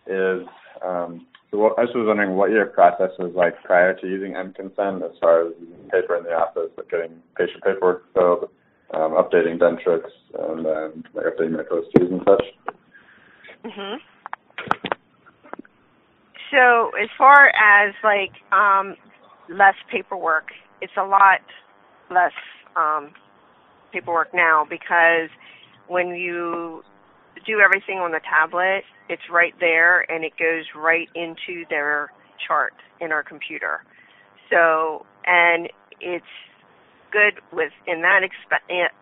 is, I just was wondering what your process was like prior to using mConsent as far as using paper in the office, like getting patient paperwork filled, updating Dentrix, and then like updating my posters and such. Mhm. So as far as like less paperwork, it's a lot less paperwork now, because when you do everything on the tablet, it's right there and it goes right into their chart in our computer. So, and it's good in that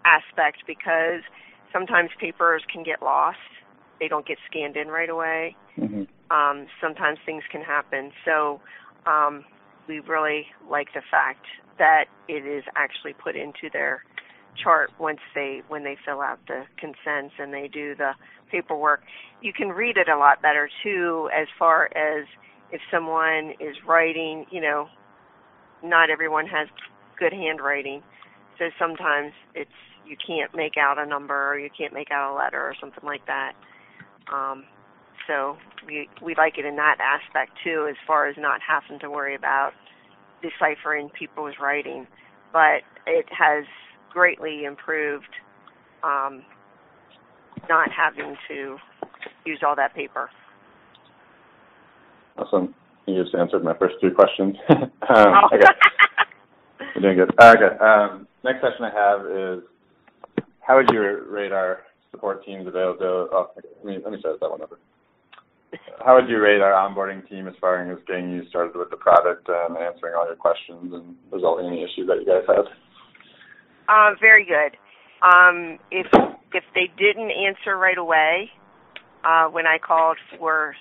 aspect, because sometimes papers can get lost. They don't get scanned in right away. Mm-hmm. Sometimes things can happen. So we really like the fact that it is actually put into their chart when they fill out the consents and they do the paperwork. You can read it a lot better too, as far as if someone is writing, not everyone has good handwriting, so sometimes you can't make out a number, or you can't make out a letter or something like that. So we like it in that aspect too, as far as not having to worry about deciphering people's writing. But it has greatly improved not having to use all that paper. Awesome. You just answered my first 3 questions. Okay. You're doing good. Okay. Next question I have is, how would you rate our support team's availability? Let me start that one over. How would you rate our onboarding team as far as getting you started with the product and answering all your questions and resolving any issues that you guys had? Very good. If they didn't answer right away when I called for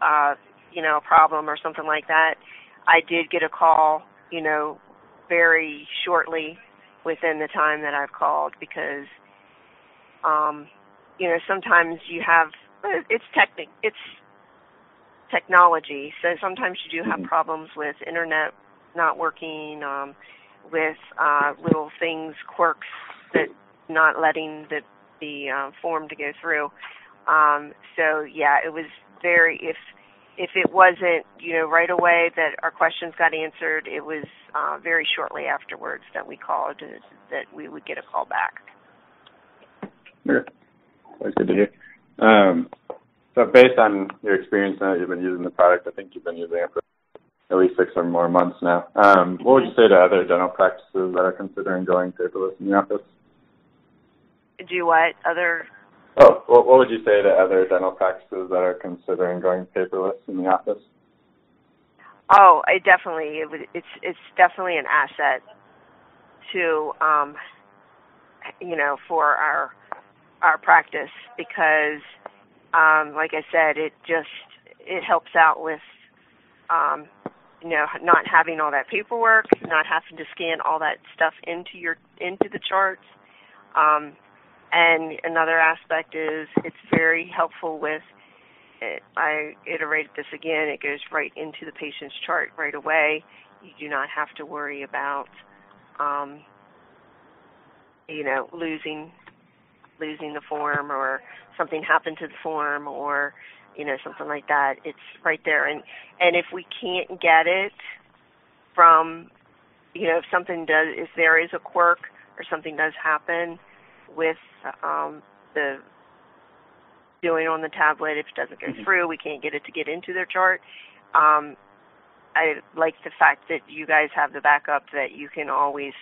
a problem or something like that, I did get a call very shortly within the time that I've called, because sometimes you have it's technology, so sometimes you do have problems with internet not working, with little things, quirks that not letting the form to go through. So yeah, it was very, if it wasn't right away that our questions got answered, it was very shortly afterwards that we called that we would get a call back. Okay. That's good to hear. So based on your experience now that you've been using the product, I think you've been using it for at least 6 or more months now. What would you say to other dental practices that are considering going paperless in the office? Do what? Other? Oh, what would you say to other dental practices that are considering going paperless in the office? Oh, it's definitely an asset to for our practice, because like I said, it helps out with not having all that paperwork, not having to scan all that stuff into the charts. And another aspect is it's very helpful with, I iterated this again, it goes right into the patient's chart right away. You do not have to worry about, losing the form, or something happened to the form, or, something like that. It's right there. And if we can't get it from, if there is a quirk or something does happen with the doing on the tablet, if it doesn't go through, we can't get it to get into their chart. I like the fact that you guys have the backup, that you can always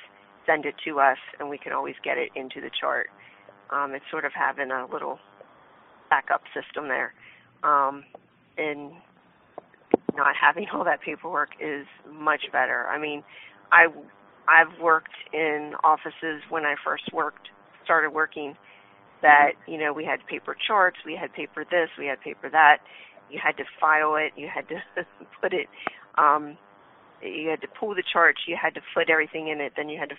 send it to us and we can always get it into the chart. It's sort of having a little backup system there. And not having all that paperwork is much better. I mean, I've worked in offices when I first started working, that, we had paper charts, we had paper this, we had paper that. You had to file it, you had to put it, you had to pull the charts, you had to put everything in it, then you had to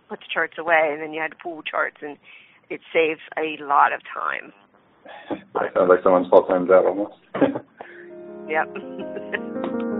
put the charts away, and then you had to pull charts, and it saves a lot of time. That sounds like someone's full-time job almost. Yep.